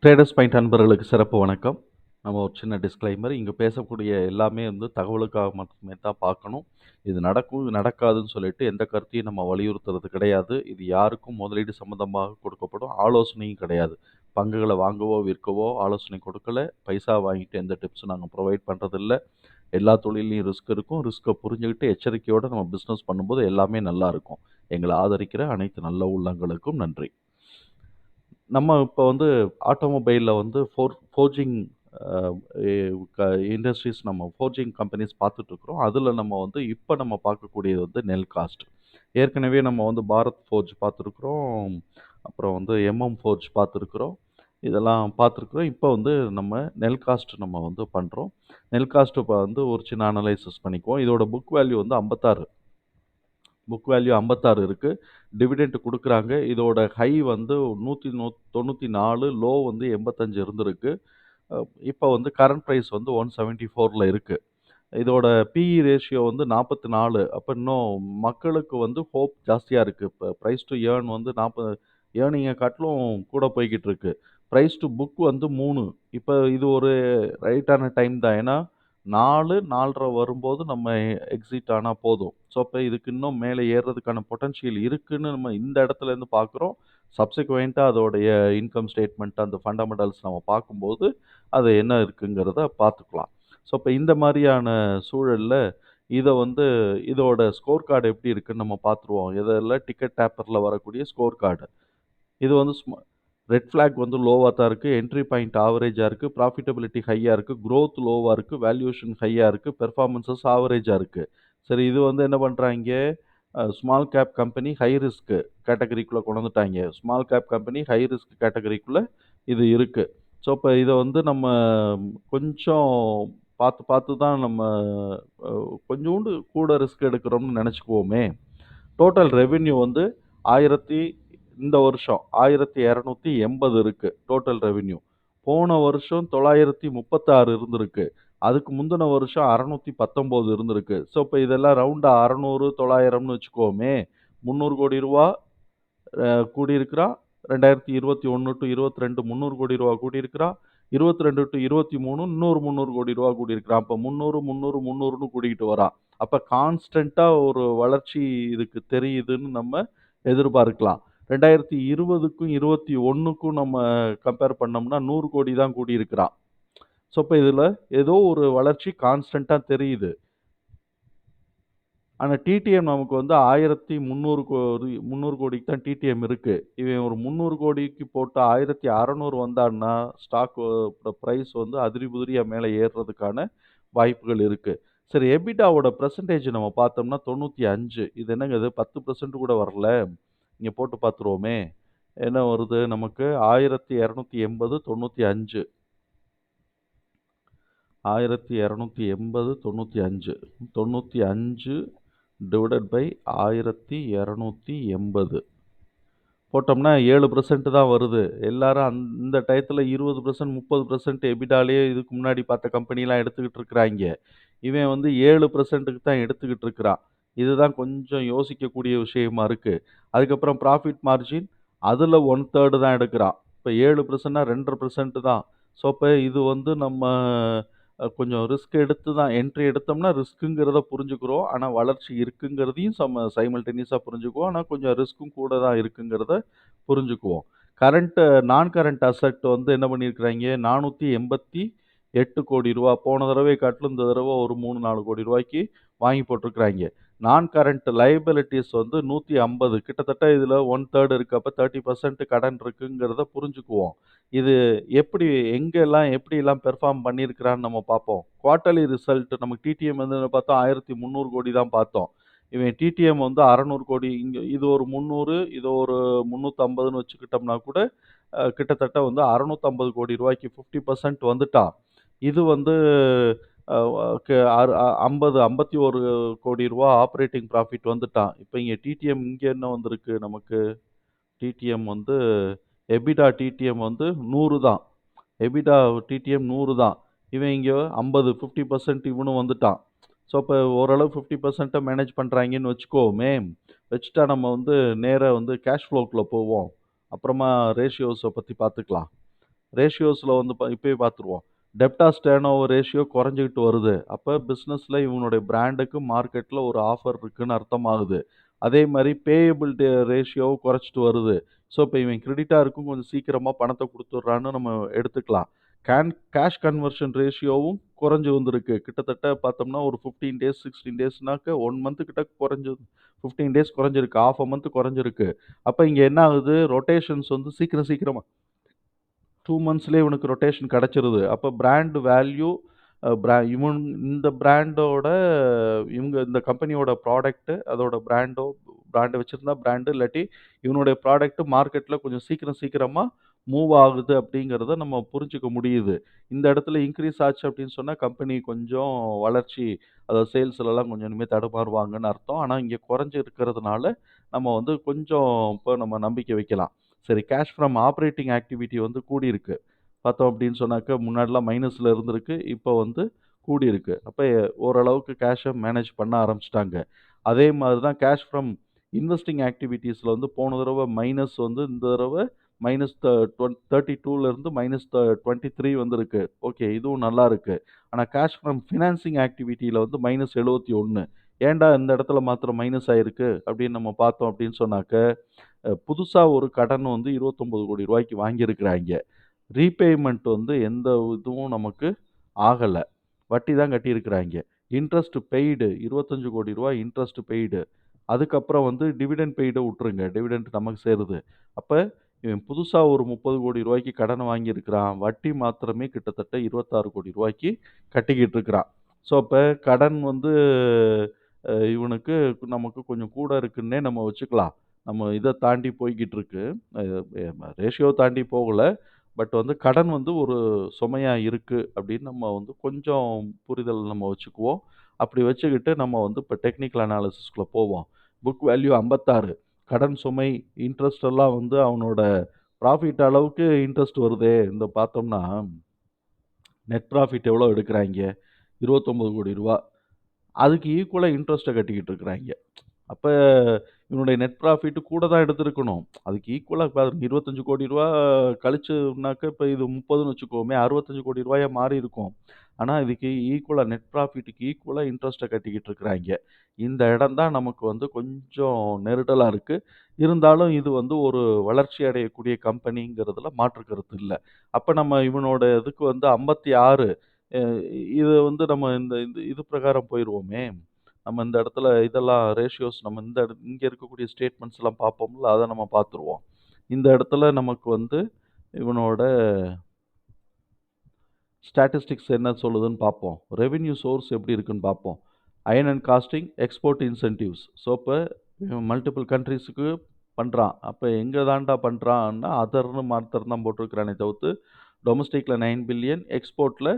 Traders point அன்பர்களுக்கு சிறப்பு வணக்கம். நம்ம ஒரு சின்ன டிஸ்க்ளைமர். இங்க பேசக்கூடிய எல்லாமே தகவலுக்காக மட்டுமே தான் பார்க்கணும். இது நடக்கும், இது நடக்காதுன்னு சொல்லிட்டு எந்த கருத்தையும் நம்ம வலியுறுத்துறது கிடையாது. இது யாருக்கும் முதலீடு சம்மந்தமாக கொடுக்கப்படும் ஆலோசனையும் கிடையாது. பங்குகள வாங்கவோ, விற்கவோ ஆலோசனை கொடுக்கல. பைசா வாங்கிட்டு எந்த டிப்ஸும் நாங்க ப்ரொவைட் பண்றதில்ல. எல்லா தொழில்லயும் ரிஸ்க் இருக்கும். ரிஸ்க்க புரிஞ்சுகிட்டு எச்சரிக்கையோட நம்ம பிசினஸ் பண்ணும்போது எல்லாமே நல்லா இருக்கும். எங்கள ஆதரிக்கிற அனைத்து நல்ல உள்ளங்களுக்கும் நன்றி. நம்ம இப்போ ஆட்டோமொபைல்ல ஃபோர்ஜிங் அ எ க இண்டஸ்ட்ரீஸ் நம்ம ஃபோர்ஜிங் கம்பெனிஸ் பார்த்துட்ருக்குறோம். அதில இப்ப நம்ம பார்க்கக்கூடியது நெல்காஸ்ட். ஏற்கனவே நம்ம பாரத் ஃபோர்ஜ் பார்த்துருக்குறோம். அப்புறம் எம்எம் ஃபோர்ஜ் பார்த்துருக்குறோம். இதெல்லாம் பார்த்துருக்குறோம். இப்போ நம்ம நெல்காஸ்ட் நம்ம பண்றோம். நெல்காஸ்ட் இப்ப ஒரு சின்ன அனலைசிஸ் பண்ணிக்குவோம். இதோட புக் வேல்யூ 56. புக் வேல்யூ 56 இருக்கு. டிவிடெண்ட் குடுக்குறாங்க. இதோட ஹை 194, லோ 85 இருந்திருக்கு. அ இப்ப கரண்ட் பிரைஸ் 174ல இருக்கு. இதோட பிஇ ரேஷியோ 44. அப்ப இன்னும் மக்களுக்கு ஹோப் ஜாஸ்தியா இருக்கு. இப்ப பிரைஸ் டூ ஏர்ன் 40 ஏர்னிங்க காட்டிலும் கூட போய்க்கிட்டு இருக்கு. Price to book 3. இப்ப இது ஒரு ரைட்டான டைம் தான். ஏன்னா 4, 4:30 வரும்போது நம்ம எக்ஸிட் ஆனா போதும். ஸோ, அப்ப இதுக்கு இன்னும் மேல ஏறுறதுக்கான பொட்டன்ஷியல் இருக்குன்னு நம்ம இந்த இடத்துலேருந்து பார்க்குறோம். சப்சிக்வென்ட்டா அதோடைய இன்கம் ஸ்டேட்மெண்ட் அந்த ஃபண்டமெண்டல்ஸ் நம்ம பார்க்கும்போது, அது என்ன இருக்குங்கிறத பார்த்துக்கலாம். ஸோ, இப்ப இந்த மாரியான சூழல்ல இத இதோட ஸ்கோர் கார்டு எப்படி இருக்குன்னு நம்ம பார்த்துருவோம். இதெல்லாம் டிக்கெட் டேப்பர்ல வரக்கூடிய ஸ்கோர் கார்டு. இது வந்து ஸ்ம ரெட் ஃபிளாக் லோவா தான் இருக்கு. என்ட்ரி பாயிண்ட் ஆவரேஜா இருக்கு. ப்ராஃபிட்டபிலிட்டி ஹையா இருக்கு. குரோத் லோவா இருக்கு. வேல்யூவேஷன் ஹையா இருக்கு. பெர்ஃபார்மன்ஸஸ் ஆவரேஜா இருக்கு. சரி, இது என்ன பண்றாய்ங்க, small cap company high risk கேட்டகரிக்குள்ள கொண்டு வந்துட்டாய்ங்க. Small cap company high risk கேட்டகரிக்குள்ள இது இருக்கு. ஸோ, இப்ப இத நம்ம கொஞ்சம் பார்த்து பார்த்து தான் நம்ம அ கொஞ்சோண்டு கூட ரிஸ்க் எடுக்கிறோம்னு நெனச்சுக்குவோமே! டோட்டல் ரெவென்யூ 1000 இந்த வருஷம் 1280 இருக்கு டோட்டல் ரெவென்யூ. போன வருஷம் 936 இருந்திருக்கு. அதுக்கு முந்தின வருஷம் 619 இருந்திருக்கு. ஸோ, இப்ப இதெல்லாம் ரவுண்டா 600, 900ன்னு வச்சுக்குவோமே. ரூ. 300 கோடி கூடியிருக்கிறான். 2021 டூ 22 ரூ. 300 கோடி கூடியிருக்கிறான். 22 டூ 23 இன்னொரு ரூ. 300 கோடி கூடியிருக்கிறான். அப்ப 300, 300, 300ன்னு கூடிக்கிட்டு வரான். அப்ப கான்ஸ்டன்ட்டா ஒரு வளர்ச்சி இதுக்கு தெரியுதுன்னு நம்ம எதிர்பார்க்கலாம். 2020க்கும் 21க்கும் நம்ம கம்பேர் பண்ணோம்னா 100 கோடி தான் கூடியிருக்கிறான். ஸோ, இப்ப இதுல ஏதோ ஒரு வளர்ச்சி கான்ஸ்டன்ட்டா தெரியுது. ஆனா டிடிஎம் நமக்கு 1300 கோடிக்கு தான் டிடிஎம் இருக்கு. இவன் ஒரு 300 கோடிக்கு போட்டு 1600 வந்தான்னா, ஸ்டாக் பிரைஸ் அதிரி புதிரியா மேல ஏறுறதுக்கான வாய்ப்புகள் இருக்கு. சரி, எபிடாவோட பெர்சன்டேஜ் நம்ம பார்த்தோம்னா 95. இது என்னங்க இது 10% கூட வரல. இங்க போட்டு பார்த்துருவோமே. என்ன வருது நமக்கு 1280, 95. 1280, 95. 95 டிவைடட் பை 1280 போட்டோம்னா 7% தான் வருது. எல்லாரும் இந்த டயத்துல 20%, 30% எபிடாலயே இதுக்கு முன்னாடி பார்த்த கம்பெனிலாம் எடுத்துக்கிட்டு இருக்கிறாய்ங்க. இவன் 7%க்கு தான் எடுத்துக்கிட்டு இருக்கிறான். இதுதான் கொஞ்சம் யோசிக்கக்கூடிய விஷயமா இருக்கு. அதுக்கப்புறம் ப்ராஃபிட் மார்ஜின் அதுல 1/3 தான் எடுக்கிறான். இப்ப 7%னா 2.5% தான். ஸோ, அப்ப இது நம்ம கொஞ்சம் ரிஸ்க் எடுத்து தான் என்ட்ரி எடுத்தோம்னா ரிஸ்க்குங்கிறத புரிஞ்சுக்கிறோம். ஆனா வளர்ச்சி இருக்குங்கிறதையும் சைமல்டேனியஸா புரிஞ்சுக்குவோம். ஆனா கொஞ்சம் ரிஸ்க்கும் கூட தான் இருக்குங்கிறத புரிஞ்சுக்குவோம். கரண்ட் நான் கரண்ட் அசெட் என்ன பண்ணியிருக்கிறாய்ங்க, ரூ. 488 கோடி. போன தடவை காட்டிலும் இந்த தடவ ஒரு 3, 4 கோடி ரூவாய்க்கு வாங்கி போட்டிருக்கிறாய்ங்க. நான் கரண்ட் லயபிலிட்டீஸ் 150 கிட்டத்தட்ட இதுல 1/3 இருக்கு. அப்ப 30% கடன் இருக்குங்கிறத புரிஞ்சுக்குவோம். இது எப்படி எங்கெல்லாம் எப்படிலாம் பெர்ஃபார்ம் பண்ணியிருக்கிறான்னு நம்ம பார்ப்போம். குவார்ட்டர்லி ரிசல்ட் நமக்கு டிடிஎம் பார்த்தோம் 1300 கோடி தான் பார்த்தோம். இவன் டிடிஎம் 600 கோடி. இங்க இது ஒரு 300, இது ஒரு 350ன்னு வச்சுக்கிட்டோம்னா கூட கிட்டத்தட்ட 650 கோடி ரூவாய்க்கு 50% வந்துட்டான். இது அ க அறு அ 50 51 கோடி ரூவா ஆப்பரேட்டிங் ப்ராஃபிட் வந்துட்டான். இப்ப இங்க டிடிஎம் இங்க என்ன வந்திருக்கு நமக்கு? டிடிஎம் எபிடா டிடிஎம் 100 தான். எபிடா டிடிஎம் 100 தான். இவன் இங்க 50 50% இவனும் வந்துட்டான். ஸோ, அப்ப ஓரளவு 50% மேனேஜ் பண்றாய்ங்கன்னு வச்சுக்குவோமே. வச்சுட்டா நம்ம நேரா கேஷ் ஃப்ளோக்குள்ள போவோம். அப்புறமா ரேஷியோஸ பத்தி பார்த்துக்கலாம். ரேஷியோஸில் வந்து இப்போயே பார்த்துருவோம். டெப்டாஸ் டர்ன் ஓவர் ரேஷியோ குறைஞ்சிக்கிட்டு வருது. அப்போ பிஸ்னஸில் இவனுடைய பிராண்டுக்கு மார்க்கெட்டில் ஒரு ஆஃபர் இருக்குன்னு அர்த்தமாகுது. அதே மாதிரி பேயபிள் ரேஷியோவும் குறைச்சிட்டு வருது. ஸோ இப்போ இவன் கிரெடிட்டாருக்கும் கொஞ்சம் சீக்கிரமாக பணத்தை கொடுத்துட்றான்னு நம்ம எடுத்துக்கலாம். கேஷ் கன்வர்ஷன் ரேஷியோவும் குறைஞ்சு வந்திருக்கு. கிட்டத்தட்ட பார்த்தோம்னா ஒரு 15 டேஸ் 16 டேஸ்னாக்க 1 மந்த் கிட்ட குறைஞ்சு 15 டேஸ் குறைஞ்சிருக்கு. ஹாஃப் அ மந்த் குறைஞ்சிருக்கு. அப்போ இங்கே என்ன ஆகுது, ரொட்டேஷன்ஸ் வந்து சீக்கிரம் சீக்கிரமா 2 மந்த்ஸ்லயே இவனுக்கு ரொட்டேஷன் கிடைச்சிருது. அப்ப பிராண்ட் வேல்யூ அ பிரா இவன் இந்த பிராண்டோட இவங்க இந்த கம்பெனியோட ப்ராடக்ட் அதோட பிராண்ட் வச்சிருந்தா பிராண்ட் இல்லாட்டி இவனுடைய ப்ராடக்ட் மார்க்கெட்ல கொஞ்சம் சீக்கிரம் சீக்கிரமா மூவ் ஆகுது அப்படிங்கிறத நம்ம புரிஞ்சுக்க முடியுது. இந்த இடத்துல இன்கிரீஸ் ஆச்சு அப்படின்னு சொன்னா கம்பெனி கொஞ்சம் வளர்ச்சி அதாவது சேல்ஸ்லலாம் கொஞ்சம் இனிமே தடுமாறுவாங்கன்னு அர்த்தம். ஆனா இங்க குறைஞ்சு இருக்கிறதுனால நம்ம வந்து கொஞ்சம் இப்போ நம்ம நம்பிக்கை வைக்கலாம். சரி, கேஷ் ஃப்ரம் ஆப்பரேட்டிங் ஆக்டிவிட்டி வந்து கூடியிருக்கு. பார்த்தோம் அப்படின்னு சொன்னாக்கா, முன்னாடிலாம் மைனஸ்ல இருந்திருக்கு. இப்போ வந்து கூடியிருக்கு. அப்ப ஓரளவுக்கு கேஷ மேனேஜ் பண்ண ஆரம்பிச்சுட்டாங்க. அதே மாதிரி தான் கேஷ் ஃப்ரம் இன்வெஸ்டிங் ஆக்டிவிட்டீஸ்ல வந்து போன தடவ மைனஸ் வந்து இந்த தடவ மைனஸ் 32ல இருந்து மைனஸ் 23 வந்திருக்கு. ஓகே, இதுவும் நல்லா இருக்கு. ஆனா கேஷ் ஃப்ரம் ஃபினான்சிங் ஆக்டிவிட்டில வந்து மைனஸ் 71. ஏன்டா இந்த இடத்துல மாத்திரம் மைனஸ் ஆயிருக்கு அப்படின்னு நம்ம பார்த்தோம் அப்படின்னு சொன்னாக்க, புதுசா ஒரு கடன் வந்து ரூ. 29,00,00,000 வாங்கியிருக்கிறாய்ங்க. ரீபேமெண்ட் வந்து எந்த இதுவும் நமக்கு ஆகல. வட்டி தான் கட்டியிருக்கிறாய்ங்க. இன்ட்ரஸ்ட் பெய்டு ரூ. 25,00,00,000 இன்ட்ரஸ்ட் பெய்டு. அதுக்கப்புறம் வந்து டிவிடெண்ட் பெய்ட உட்டுருங்க. டிவிடெண்ட் நமக்கு சேருது. அப்ப இவன் புதுசா ஒரு ரூ. 30,00,00,000 கடன் வாங்கியிருக்கிறான். வட்டி மாத்திரமே கிட்டத்தட்ட ரூ. 26,00,00,000 கட்டிக்கிட்டு இருக்கிறான். ஸோ அப்ப கடன் வந்து இவனுக்கு நமக்கு கொஞ்சம் கூட இருக்குன்னே நம்ம வச்சுக்கலாம். நம்ம இத தாண்டி போய்க்கிட்டு இருக்கு. அ ரேஷியோ தாண்டி போகல. பட் வந்து கடன் வந்து ஒரு சுமையா இருக்கு அப்படின்னு நம்ம வந்து கொஞ்சம் புரிதல் நம்ம வச்சுக்குவோம். அப்படி வச்சுக்கிட்டு நம்ம வந்து இப்ப டெக்னிக்கல் அனாலிசிஸ்குள்ள போவோம். Book value 56. கடன் சுமை, இன்ட்ரெஸ்ட் எல்லாம் வந்து அவனோட ப்ராஃபிட் அளவுக்கு இன்ட்ரெஸ்ட் வருதே. இந்த பார்த்தோம்னா, நெட் ப்ராஃபிட் எவ்வளோ எடுக்குறாய்ங்க? ரூ. 29,00,00,000. அதுக்கு ஈக்குவலா இன்ட்ரெஸ்ட்ட கட்டிக்கிட்டு இருக்கிறாய்ங்க. அப்ப இவனுடைய நெட் ப்ராஃபிட் கூட தான் எடுத்திருக்கணும். அதுக்கு ஈக்குவலா இப்ப ரூ. 25,00,00,000 கழிச்சுனாக்க இப்ப இது 30ன்னு வச்சுக்குவோமே, ரூ. 65,00,00,000 மாறி இருக்கும். ஆனா இதுக்கு ஈக்குவலா நெட் ப்ராஃபிட்க்கு ஈக்குவலா இன்ட்ரெஸ்ட்ட கட்டிக்கிட்டு இருக்கிறாய்ங்க. இந்த இடம் தான் நமக்கு வந்து கொஞ்சம் நெருடலா இருக்கு. இருந்தாலும் இது வந்து ஒரு வளர்ச்சி அடையக்கூடிய கம்பெனிங்கிறதுல மாற்று கருத்து இல்ல. அப்ப நம்ம இவனோட இதுக்கு வந்து 56 அ இது வந்து நம்ம இந்த இது இது பிரகாரம் போயிருவோமே! நம்ம இந்த இடத்துல இதெல்லாம் ரேஷியோஸ் நம்ம இங்க இருக்கக்கூடிய ஸ்டேட்மெண்ட்ஸ்லாம் பார்ப்போம்ல, அத நம்ம பார்த்துருவோம். இந்த இடத்துல நமக்கு வந்து இவனோட ஸ்டாட்டிஸ்டிக்ஸ் என்ன சொல்லுதுன்னு பார்ப்போம். ரெவென்யூ சோர்ஸ் எப்படி இருக்குன்னு பார்ப்போம். Iron and casting, export incentives. So, இப்ப இவன் மல்டிபிள் கண்ட்ரீஸ்க்கு பண்றான். அப்ப எங்க தான்டா பண்றான்னா, அதர்ன்னு மாத்திரம் தான் போட்டிருக்கிறானே தவிர்த்து, டொமஸ்டிக்ல 9 பில்லியன், எக்ஸ்போர்ட்ல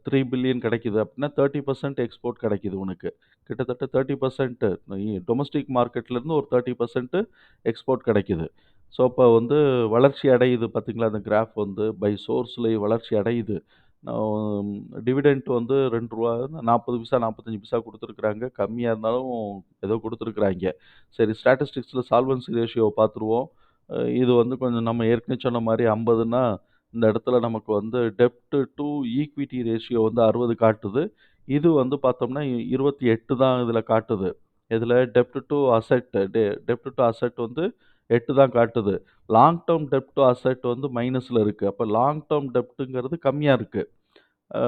3 பில்லியன் கிடைக்குது. அப்படின்னா 30% எக்ஸ்போர்ட் கிடைக்குது உனக்கு. கிட்டத்தட்ட 30% டொமஸ்டிக் மார்க்கெட்லேருந்து ஒரு 30% எக்ஸ்போர்ட் கிடைக்குது. ஸோ, அப்ப வந்து வளர்ச்சி அடையுது பார்த்தீங்களா, அந்த கிராஃப் வந்து பை சோர்ஸ்லயும் வளர்ச்சி அடையுது. நான் டிவிடெண்ட் வந்து ரூ. 2 40 பைசா 45 பைசா குடுத்துருக்காங்க. கம்மியா இருந்தாலும் ஏதோ குடுத்துருக்காய்ங்க. சரி, ஸ்டாட்டிஸ்டிக்ஸ்ல சால்வன்சி ரேஷியோவ பார்த்துருவோம். இது வந்து கொஞ்சம் நம்ம ஏற்கனவே சொன்ன மாரி 50ன்னா, இந்த இடத்துல நமக்கு வந்து டெப்ட் டூ ஈக்விட்டி ரேஷியோ வந்து 60 காட்டுது. இது வந்து பார்த்தோம்னா 28 தான் இதுல காட்டுது. இதுல டெப்ட் டூ அசெட் டெப்ட் டூ அசெட் வந்து 8 தான் காட்டுது. லாங் டெர்ம் டெப்ட் டூ அசெட் வந்து மைனஸ்ல இருக்கு. அப்ப லாங் டெர்ம் டெப்ட்ங்கிறது கம்மியா இருக்கு. அ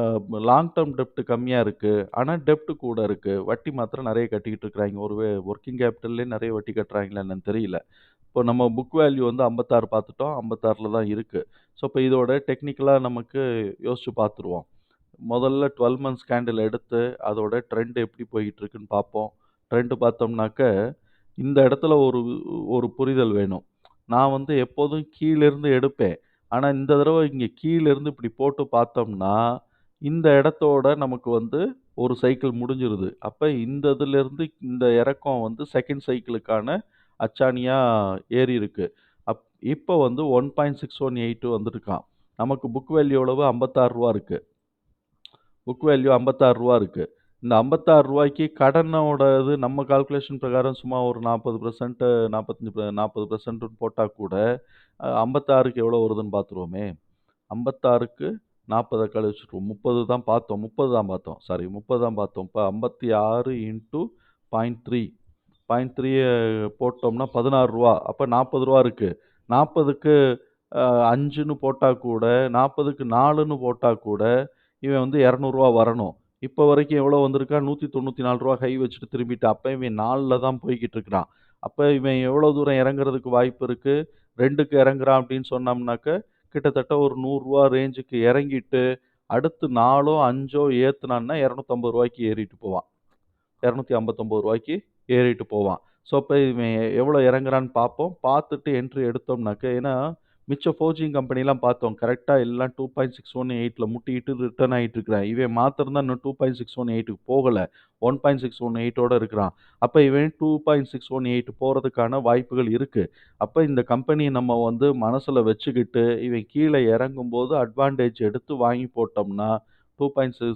லாங் டெர்ம் டெப்ட் கம்மியா இருக்கு. ஆனா டெப்ட் கூட இருக்கு. வட்டி மாத்திரம் நெறைய கட்டிக்கிட்டு இருக்கிறாய்ங்க. ஒரு வொர்க்கிங் கேபிட்டல்லயே நெறைய வட்டி கட்டுறாய்ங்களா என்னன்னு தெரியல. இப்போ நம்ம புக் வேல்யூ வந்து 56 பார்த்துட்டோம். 56ல தான் இருக்கு. ஸோ, இப்ப இதோட டெக்னிக்கலா நமக்கு யோசிச்சு பார்த்துருவோம். முதல்ல 12 மந்த்ஸ் கேண்டில் எடுத்து, அதோட ட்ரெண்ட் எப்படி போயிட்டு இருக்குன்னு பார்ப்போம். ட்ரெண்ட் பார்த்தோம்னாக்க, இந்த இடத்துல ஒரு ஒரு புரிதல் வேணும். நான் வந்து எப்போதும் கீழிருந்து எடுப்பேன். ஆனா, இந்த தடவ இங்க கீழிருந்து இப்படி போட்டு பார்த்தோம்னா, இந்த இடத்தோட நமக்கு வந்து ஒரு சைக்கிள் முடிஞ்சிருது. அப்ப இந்த இதிலிருந்து இந்த இறக்கம் வந்து 2ண்ட் சைக்கிளுக்கான அச்சாணியா ஏறியிருக்கு. அப் இப்ப வந்து 1.6182 வந்திருக்கான். நமக்கு புக் வேல்யூ எவ்வளவு? ரூ. 56 இருக்கு. புக் வேல்யூ ரூ. 56 இருக்கு. இந்த ரூ. 56க்கு கடனோட இது நம்ம கால்குலேஷன் பிரகாரம் சும்மா ஒரு 40% 45 40%ன்னு போட்டா கூட 56க்கு எவ்வளோ வருதுன்னு பார்த்துருவோமே. 56க்கு 40 கழிச்சிருவோம். 30 தான் பார்த்தோம். 30 தான் பார்த்தோம். சாரி 30 தான் பார்த்தோம். இப்ப 56 இன்டூ 0.3 0.3 போட்டோம்னா ரூ. 16. அப்ப ரூ. 40 இருக்கு. 40க்கு 5ன்னு போட்டா கூட, 40க்கு 4ன்னு போட்டா கூட, இவன் வந்து ரூ. 200 வரணும். இப்ப வரைக்கும் எவ்வளோ வந்திருக்கான்? ரூ. 194 கை வச்சுட்டு திரும்பிட்டான். அப்ப இவன் 4ல தான் போய்க்கிட்டு இருக்கிறான். அப்ப இவன் எவ்வளோ தூரம் இறங்குறதுக்கு வாய்ப்பு இருக்கு? 2க்கு இறங்குறான் அப்படின்னு சொன்னோம்னாக்க, கிட்டத்தட்ட ஒரு ரூ. 100 ரேஞ்சுக்கு இறங்கிட்டு, அடுத்து 4ஓ, 5ஓ ஏத்துனான்னா ரூ. 250க்கு ஏறிட்டு போவான். ரூ. 259க்கு ஏறிட்டு போவான். ஸோ, அப்ப இவன் எவ்வளோ இறங்குறான்னு பார்ப்போம். பார்த்துட்டு என்ட்ரி எடுத்தோம்னாக்க ஏன்னா, மிச்ச ஃபோர்ஜிங் கம்பெனிலாம் பார்த்தோம். கரெக்ட்டா எல்லாம் 2.618ல முட்டிக்கிட்டு ரிட்டர்ன் ஆயிட்டு இருக்கிறான். இவன் மாத்திரம் தான் இன்னும் 2.618க்கு போகல. 1.618ஓட இருக்கிறான். அப்ப இவன் 2.618 போறதுக்கான வாய்ப்புகள் இருக்கு. அப்ப இந்த கம்பெனிய நம்ம வந்து மனசுல வச்சுக்கிட்டு, இவன் கீழ இறங்கும்போது அட்வான்டேஜ் எடுத்து வாங்கி போட்டோம்னா, 2.6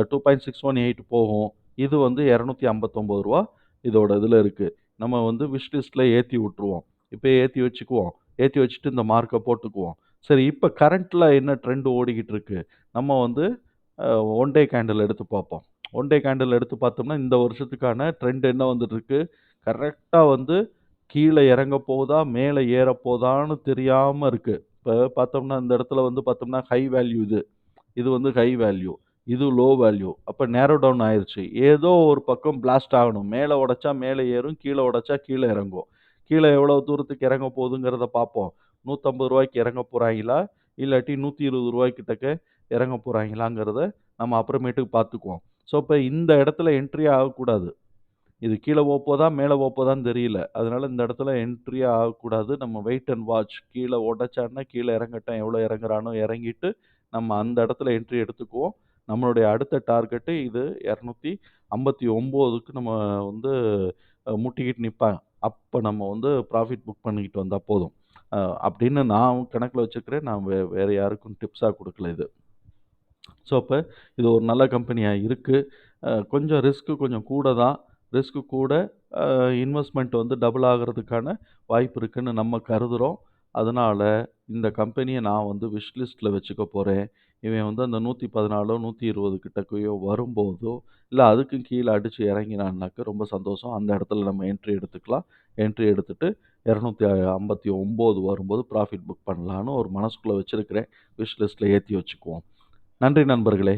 2.618 போகும். இது வந்து ரூ. 259 இதோட இதுல இருக்கு. நம்ம வந்து விஷ் லிஸ்ட்ல ஏத்தி விட்டுருவோம். இப்பயே ஏத்தி வச்சுக்குவோம். ஏத்தி வச்சுட்டு இந்த மார்க்க போட்டுக்குவோம். சரி இப்ப கரண்ட்ல என்ன ட்ரெண்ட் ஓடிக்கிட்டு இருக்கு? நம்ம வந்து அ ஒன் டே கேண்டில் எடுத்து பார்ப்போம். ஒன் டே கேண்டில் எடுத்து பார்த்தோம்னா, இந்த வருஷத்துக்கான ட்ரெண்ட் என்ன வந்துட்டு இருக்கு? கரெக்ட்டா வந்து கீழ இறங்க போதா, மேல ஏற போதான்னு தெரியாம இருக்கு. இப்ப பார்த்தோம்னா, இந்த இடத்துல வந்து பார்த்தோம்னா, ஹை வேல்யூ இது. இது வந்து ஹை வேல்யூ. இது லோ வேல்யூ. அப்ப நேரோ டவுன் ஆயிருச்சு. ஏதோ ஒரு பக்கம் பிளாஸ்ட் ஆகணும். மேல உடைச்சா மேல ஏறும். கீழ உடைச்சா கீழ இறங்கும். கீழ எவ்வளவு தூரத்துக்கு இறங்க போகுதுங்கிறத பார்ப்போம். ரூ. 150க்கு இறங்க போறாய்ங்களா? இல்லாட்டி ரூ. 120 கிட்டக்க இறங்க போறாய்ங்களாங்கிறத நம்ம அப்புறமேட்டுக்கு பார்த்துக்குவோம். ஸோ, இப்ப இந்த இடத்துல என்ட்ரி ஆகக்கூடாது. இது கீழ போப்போதா, மேல போப்போதான்னு தெரியல. அதனால இந்த இடத்துல என்ட்ரியே ஆகக்கூடாது. நம்ம வெயிட் அண்ட் வாட்ச். கீழ உடைச்சான்னா கீழ இறங்கட்டும். எவ்வளோ இறங்குறானோ இறங்கிட்டு, நம்ம அந்த இடத்துல என்ட்ரி எடுத்துக்குவோம். நம்மளுடைய அடுத்த டார்கெட்டு இது 259க்கு நம்ம வந்து முட்டிக்கிட்டு நிப்பான். அப்ப நம்ம வந்து ப்ராஃபிட் புக் பண்ணிக்கிட்டு வந்தா போதும். அ அப்படின்னு நான் கணக்குல வச்சுக்கிறேன். நான் வேற யாருக்கும் டிப்ஸா குடுக்கல இது. ஸோ, அப்ப இது ஒரு நல்ல கம்பெனியா இருக்கு. கொஞ்சம் ரிஸ்க் கொஞ்சம் கூட தான். ரிஸ்க் கூட அ இன்வெஸ்ட்மென்ட் வந்து டபுள் ஆகுறதுக்கான வாய்ப்பு இருக்குன்னு நம்ம கருதுறோம். அதனால இந்த கம்பெனிய நான் வந்து விஷ் லிஸ்ட்ல வச்சுக்க போறேன். இவன் வந்து அந்த 114 120 கிட்டக்கையோ வரும்போதோ, இல்ல அதுக்கும் கீழ அடிச்சு இறங்கினான்னாக்க ரொம்ப சந்தோஷம். அந்த இடத்துல நம்ம என்ட்ரி எடுத்துக்கலாம். என்ட்ரி எடுத்துட்டு 259 வரும்போது ப்ராஃபிட் புக் பண்ணலான்னு ஒரு மனசுக்குள்ள வச்சிருக்கிறேன். விஷ் லிஸ்ட்ல ஏத்தி வச்சுக்குவோம். நன்றி நண்பர்களே!